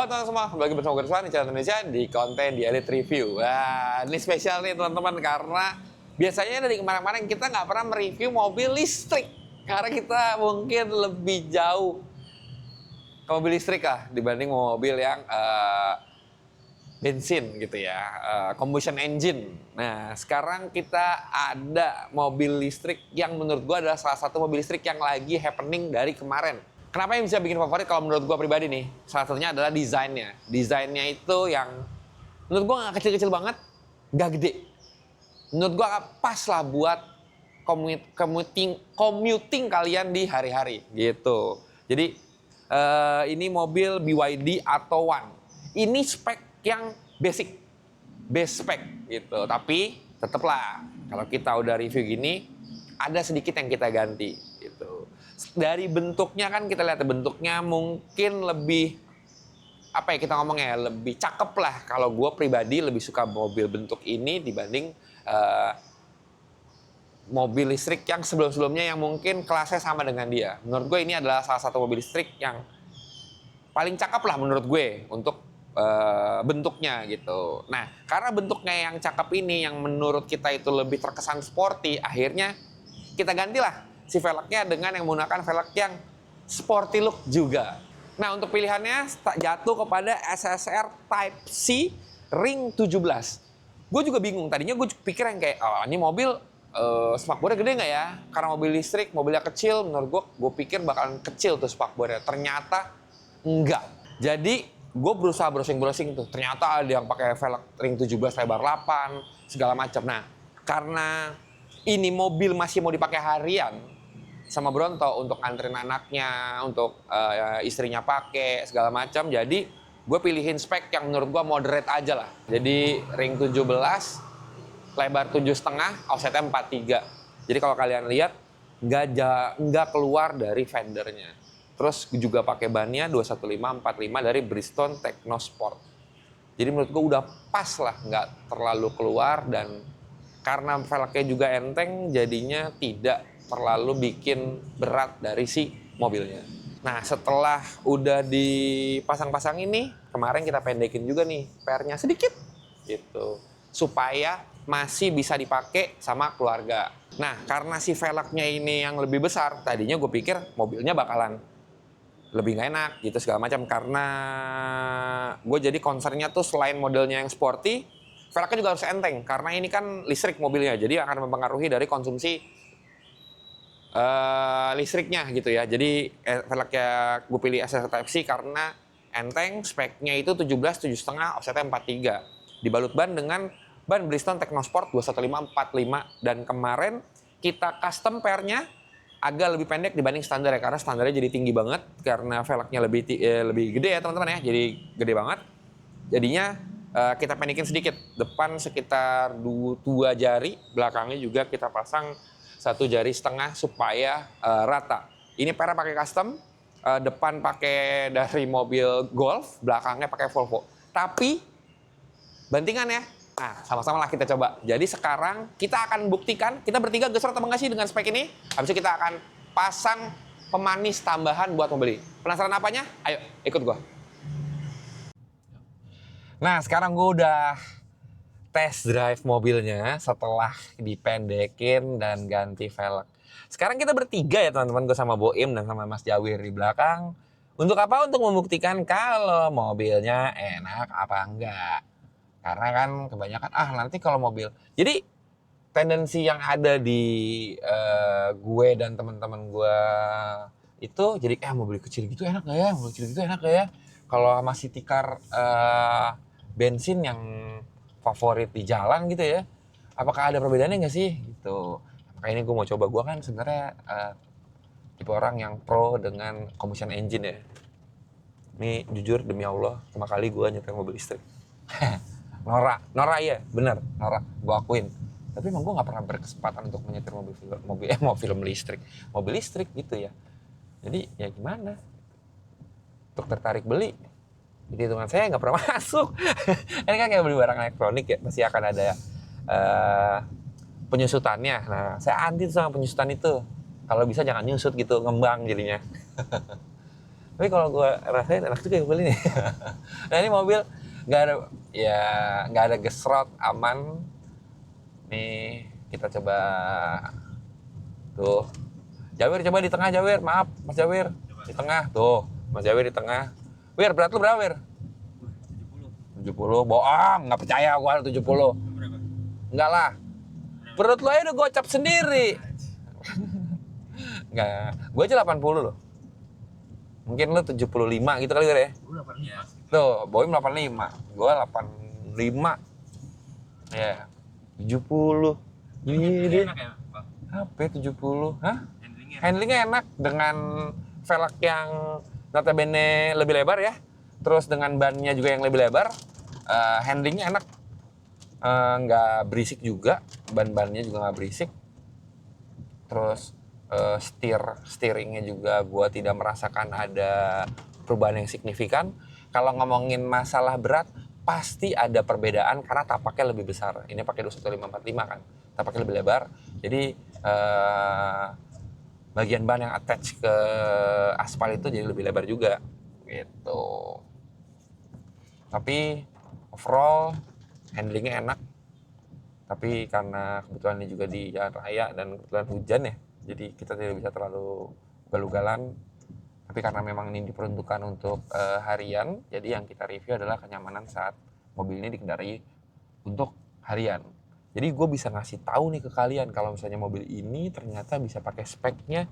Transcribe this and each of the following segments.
Halo teman-teman semua, kembali lagi bersama gue Rizwan di channel Indonesia di konten di Elite Review. Wah, ini spesial nih teman-teman karena biasanya dari kemarin-kemarin kita nggak pernah mereview mobil listrik. Karena kita mungkin lebih jauh ke mobil listrik lah dibanding mobil yang bensin gitu ya, combustion engine. Nah, sekarang kita ada mobil listrik yang menurut gue adalah salah satu mobil listrik yang lagi happening dari kemarin. Kenapa yang bisa bikin favorit kalau menurut gue pribadi nih? Salah satunya adalah desainnya. Desainnya itu yang menurut gue nggak kecil-kecil banget, nggak gede. Menurut gue pas lah buat commuting kalian di hari-hari gitu. Jadi ini mobil BYD Atto One. Ini spek yang basic, base spek gitu. Tapi tetaplah kalau kita udah review gini, ada sedikit yang kita ganti gitu. Dari bentuknya kan kita lihat bentuknya mungkin lebih apa ya kita ngomongnya lebih cakep lah. Kalau gue pribadi lebih suka mobil bentuk ini dibanding mobil listrik yang sebelum-sebelumnya yang mungkin kelasnya sama dengan dia. Menurut gue ini adalah salah satu mobil listrik yang paling cakep lah menurut gue untuk bentuknya gitu. Nah, karena bentuknya yang cakep ini yang menurut kita itu lebih terkesan sporty, akhirnya kita gantilah si velgnya dengan yang menggunakan velg yang sporty look juga. Nah, untuk pilihannya jatuh kepada SSR Type C Ring 17. Gue juga bingung, tadinya gue pikir yang kayak, oh ini mobil spakbornya gede nggak ya? Karena mobil listrik, mobilnya kecil, menurut gue pikir bakalan kecil tuh spakbornya. Ternyata enggak. Jadi gue berusaha browsing tuh, ternyata ada yang pakai velg ring 17 lebar 8 segala macam. Nah, karena ini mobil masih mau dipakai harian sama Bronto untuk anterin anaknya, untuk istrinya pakai segala macam, jadi gue pilihin spek yang menurut gue moderate aja lah. Jadi ring 17 lebar 7,5, offsetnya 43. Jadi kalau kalian lihat nggak keluar dari fendernya. Terus juga pakai bannya 215/45 dari Bridgestone Technosport. Jadi menurut gue udah pas lah, nggak terlalu keluar, dan karena velgnya juga enteng jadinya tidak terlalu bikin berat dari si mobilnya. Nah, setelah udah dipasang-pasang ini, kemarin kita pendekin juga nih PR-nya sedikit gitu, supaya masih bisa dipakai sama keluarga. Nah, karena si velgnya ini yang lebih besar, tadinya gue pikir mobilnya bakalan lebih nggak enak gitu segala macam, karena gue jadi concernnya tuh selain modelnya yang sporty, velgnya juga harus enteng karena ini kan listrik mobilnya, jadi akan mempengaruhi dari konsumsi listriknya gitu ya. Jadi velgnya gue pilih SSR Type C karena enteng, speknya itu 17 7,5, offsetnya 43. Dibalut ban dengan ban Bridgestone Technosport 215/45, dan kemarin kita custom pairnya agak lebih pendek dibanding standar ya, karena standarnya jadi tinggi banget karena velgnya lebih gede ya teman-teman ya, jadi gede banget. Jadinya kita pendekin sedikit, depan sekitar 2 jari, belakangnya juga kita pasang 1,5 jari supaya rata. Ini pairnya pakai custom, depan pakai dari mobil Golf, belakangnya pakai Volvo. Tapi bantingan ya. Nah, sama-sama lah kita coba. Jadi sekarang kita akan buktikan, kita bertiga geser atau enggak sih dengan spek ini. Habis itu kita akan pasang pemanis tambahan buat mobil ini. Penasaran apanya? Ayo, ikut gua. Nah, sekarang gua udah test drive mobilnya setelah dipendekin dan ganti velg. Sekarang kita bertiga ya teman-teman, gue sama Boim dan sama Mas Jawir di belakang. Untuk apa? Untuk membuktikan kalau mobilnya enak apa enggak. Karena kan kebanyakan nanti kalau mobil. Jadi tendensi yang ada di gue dan teman-teman gue itu jadi mobil kecil gitu enak gak ya? Mobil kecil gitu enak gak ya? Kalau masih tikar bensin yang favorit di jalan gitu ya, apakah ada perbedaannya nggak sih gitu. Makanya ini gue mau coba. Gue kan sebenarnya tipe orang yang pro dengan combustion engine ya. Ini jujur demi Allah, pertama kali gue nyetir mobil listrik. Norak ya, bener, norak, gue akuin. Tapi emang gue nggak pernah berkesempatan untuk menyetir mobil listrik gitu ya. Jadi ya gimana? Untuk tertarik beli, jadi hitungan saya nggak pernah masuk. Ini kan kayak beli barang elektronik ya, pasti akan ada penyusutannya. Nah, saya anti sama penyusutan itu. Kalau bisa jangan nyusut gitu, ngembang jadinya. Tapi kalau gue rasain enak juga mobil ini. Nah ini mobil nggak ada ya nggak ada gesrot, aman. Nih kita coba tuh. Jawir coba di tengah Jawir, maaf Mas Jawir di tengah tuh. Mas Jawir di tengah. Wir berat lu berapa Wir? 70. Bohong, nggak percaya gua 70. Enggak lah. Perut lu aja udah gocap sendiri. Enggak, gua aja 80 loh. Mungkin lu 75 gitu kali ya. Tuh, Boim 85. Gua 85. Ya. 70. Ini enak ya, Bang? HP 70. Hah? Handlingnya enak dengan velg yang notabene lebih lebar ya. Terus dengan bannya juga yang lebih lebar. Handlingnya enak. Nggak berisik juga, ban-bannya juga nggak berisik. Terus steeringnya juga gue tidak merasakan ada perubahan yang signifikan. Kalau ngomongin masalah berat, pasti ada perbedaan karena tapaknya lebih besar. Ini pakai 21545 kan, tapaknya lebih lebar. Jadi bagian ban yang attach ke aspal itu jadi lebih lebar juga, gitu. Tapi overall handlingnya enak. Tapi karena kebetulan ini juga di jalan raya dan kebetulan hujan ya, jadi kita tidak bisa terlalu ugal-ugalan. Tapi karena memang ini diperuntukkan untuk harian, jadi yang kita review adalah kenyamanan saat mobil ini dikendarai untuk harian. Jadi gue bisa ngasih tahu nih ke kalian kalau misalnya mobil ini ternyata bisa pakai speknya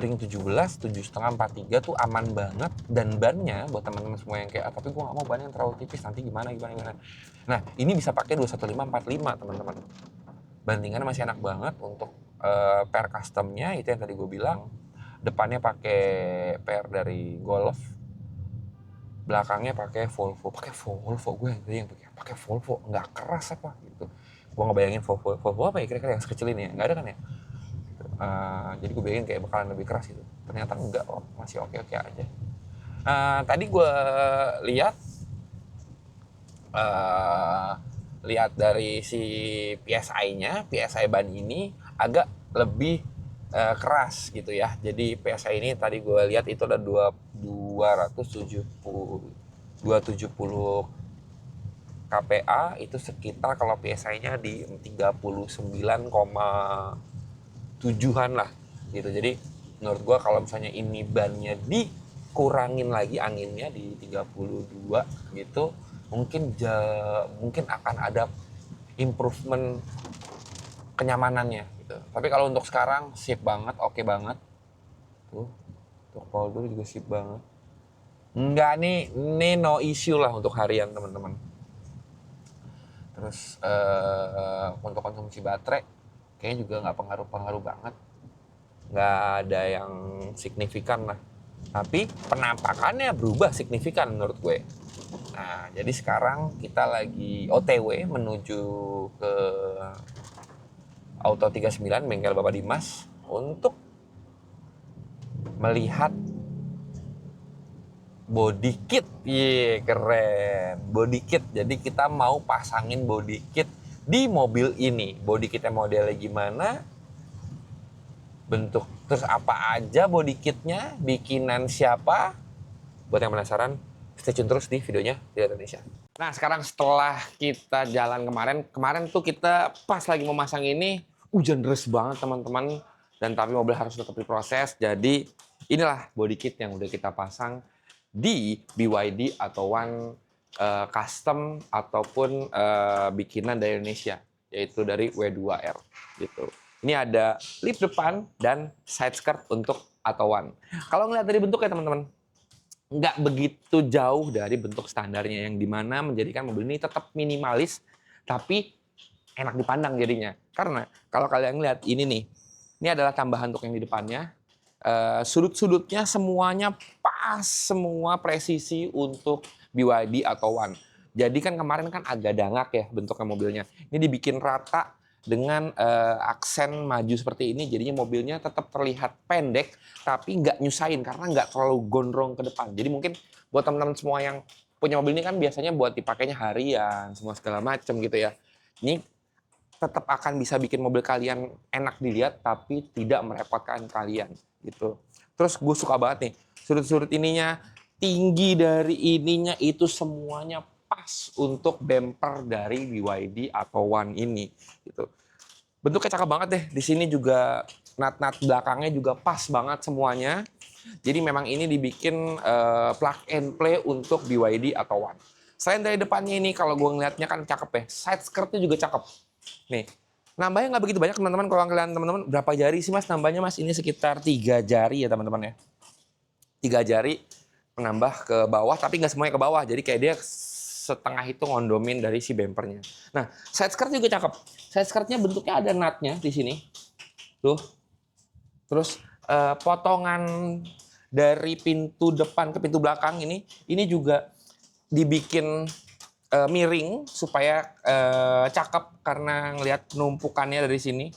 ring 17, 7,5 43 tuh aman banget. Dan bannya buat teman-teman semua yang kayak tapi gue gak mau ban yang terlalu tipis, nanti gimana. Nah ini bisa pakai 21545 teman-teman. Bandingannya masih enak banget untuk per customnya itu yang tadi gue bilang. Depannya pakai per dari Golf, belakangnya pakai Volvo gue yang pakai Volvo nggak keras apa gitu. Gue ngebayangin Volvo apa ya kira-kira yang sekecil ini ya, nggak ada kan ya. Jadi gue bayangin kayak bakalan lebih keras gitu, ternyata enggak, masih oke aja. Tadi gue lihat dari si PSI-nya, PSI ban ini agak lebih keras gitu ya. Jadi PSI ini tadi gue lihat itu ada 270 kPa, itu sekitar kalau PSI-nya di 39,7-an lah gitu. Jadi menurut gue kalau misalnya ini bannya dikurangin lagi anginnya di 32 gitu, mungkin akan ada improvement kenyamanannya gitu. Tapi kalau untuk sekarang sip banget, oke banget. Tuh, untuk folder juga sip banget. Enggak nih, ini no issue lah untuk harian teman-teman. Terus untuk konsumsi baterai kayaknya juga nggak pengaruh banget, nggak ada yang signifikan lah. Tapi penampakannya berubah signifikan menurut gue. Nah, jadi sekarang kita lagi OTW menuju ke Auto 39 bengkel Bapak Dimas untuk melihat body kit. Keren. Body kit. Jadi kita mau pasangin body kit di mobil ini. Body kitnya modelnya gimana? Bentuk terus apa aja body kitnya? Bikinan siapa? Buat yang penasaran, stay tune terus di videonya Dilihat Indonesia. Nah, sekarang setelah kita jalan kemarin tuh kita pas lagi mau masang ini, hujan deras banget teman-teman. Dan tapi mobil harus tetap diproses. Jadi inilah body kit yang udah kita pasang di BYD atau One custom ataupun bikinan dari Indonesia, yaitu dari W2R gitu. Ini ada lip depan dan side skirt untuk atau One. Kalau ngeliat dari bentuknya teman-teman, nggak begitu jauh dari bentuk standarnya yang dimana menjadikan mobil ini tetap minimalis tapi enak dipandang jadinya. Karena kalau kalian lihat ini nih, ini adalah tambahan untuk yang di depannya. Sudut-sudutnya semuanya pas, semua presisi untuk BYD atau One. Jadi kan kemarin kan agak dangak ya bentuknya mobilnya. Ini dibikin rata dengan aksen maju seperti ini, jadinya mobilnya tetap terlihat pendek tapi nggak nyusahin karena nggak terlalu gondrong ke depan. Jadi mungkin buat teman-teman semua yang punya mobil ini kan biasanya buat dipakainya harian, semua segala macam gitu ya. Ini tetap akan bisa bikin mobil kalian enak dilihat tapi tidak merepotkan kalian gitu. Terus gue suka banget nih, sudut-sudut ininya, tinggi dari ininya itu semuanya pas untuk bumper dari BYD atau One ini gitu. Bentuknya cakep banget deh. Di sini juga nut-nut belakangnya juga pas banget semuanya. Jadi memang ini dibikin plug and play untuk BYD atau One. Selain dari depannya ini, kalau gue ngeliatnya kan cakep ya. Side skirtnya juga cakep. Nih, nambahnya nggak begitu banyak teman-teman. Kalau kalian teman-teman, berapa jari sih mas nambahnya mas? Ini sekitar 3 jari ya teman-teman ya. 3 jari menambah ke bawah, tapi nggak semuanya ke bawah. Jadi kayak dia setengah itu ngondomin dari si bumpernya. Nah, side skirt juga cakep. Side skirtnya bentuknya ada nutnya di sini. Tuh. Terus potongan dari pintu depan ke pintu belakang ini juga dibikin miring supaya cakep karena ngelihat penumpukannya dari sini.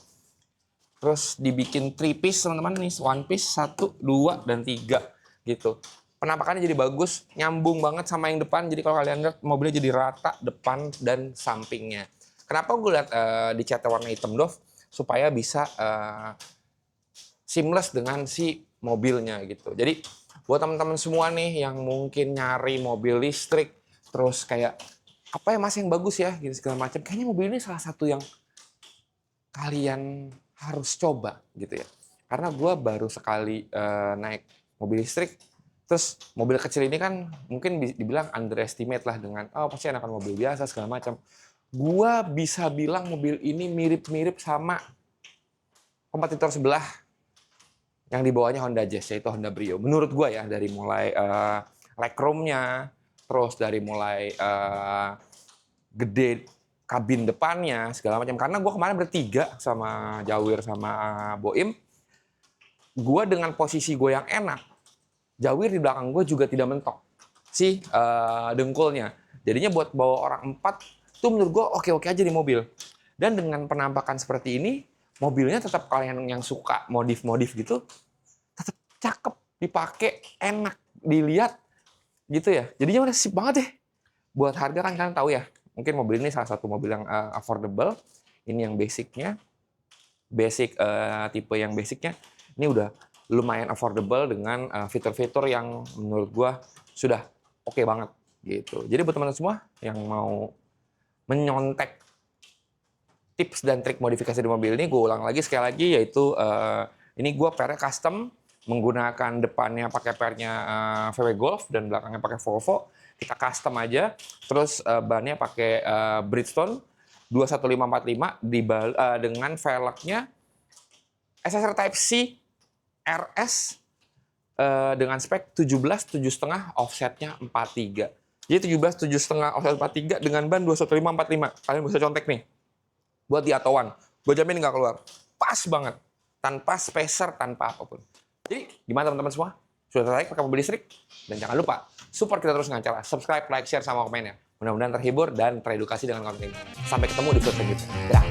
Terus dibikin 3 piece teman-teman nih, 1 piece, 1, 2, dan 3 gitu. Penampakannya jadi bagus, nyambung banget sama yang depan. Jadi kalau kalian lihat mobilnya jadi rata depan dan sampingnya. Kenapa gue lihat dicatnya warna hitam Dov? Supaya bisa seamless dengan si mobilnya gitu. Jadi buat teman-teman semua nih yang mungkin nyari mobil listrik, terus kayak apa ya mas yang bagus ya gitu segala macam. Kayaknya mobil ini salah satu yang kalian harus coba gitu ya. Karena gue baru sekali naik mobil listrik. Terus mobil kecil ini kan mungkin dibilang underestimate lah dengan pasti enakan mobil biasa segala macam. Gua bisa bilang mobil ini mirip-mirip sama kompetitor sebelah yang di bawahnya Honda Jazz, yaitu Honda Brio. Menurut gua ya, dari mulai legroom-nya, terus dari mulai gede kabin depannya segala macam. Karena gua kemarin bertiga sama Jawir sama Boim, gua dengan posisi gua yang enak, Jawir di belakang gue juga tidak mentok si dengkulnya. Jadinya buat bawa orang 4 tuh menurut gue oke-oke aja di mobil. Dan dengan penampakan seperti ini, mobilnya tetap kalian yang suka modif-modif gitu, tetap cakep, dipakai, enak dilihat gitu ya. Jadinya udah sip banget deh. Buat harga kan kalian tahu ya, mungkin mobil ini salah satu mobil yang affordable. Ini yang basicnya, tipe yang basicnya, ini udah lumayan affordable dengan fitur-fitur yang menurut gua sudah oke banget gitu. Jadi buat teman-teman semua yang mau menyontek tips dan trik modifikasi di mobil ini, gue ulang lagi sekali lagi, yaitu ini gue pernya custom, menggunakan depannya pakai pernya VW Golf dan belakangnya pakai Volvo. Kita custom aja, terus bannya pakai Bridgestone 21545 dengan velgnya SSR Type C RS dengan spek 17,7,5 offsetnya 43. Jadi 17,7,5 offset 43 dengan ban 21545. Kalian bisa contek nih. Buat di Atowan. Gue jamin nggak keluar. Pas banget. Tanpa spacer, tanpa apapun. Jadi gimana teman-teman semua? Sudah tertarik pakai mobil listrik? Dan jangan lupa, support kita terus dengan cara subscribe, like, share, sama komennya. Mudah-mudahan terhibur dan teredukasi dengan konten ini. Sampai ketemu di video selanjutnya. Dadah!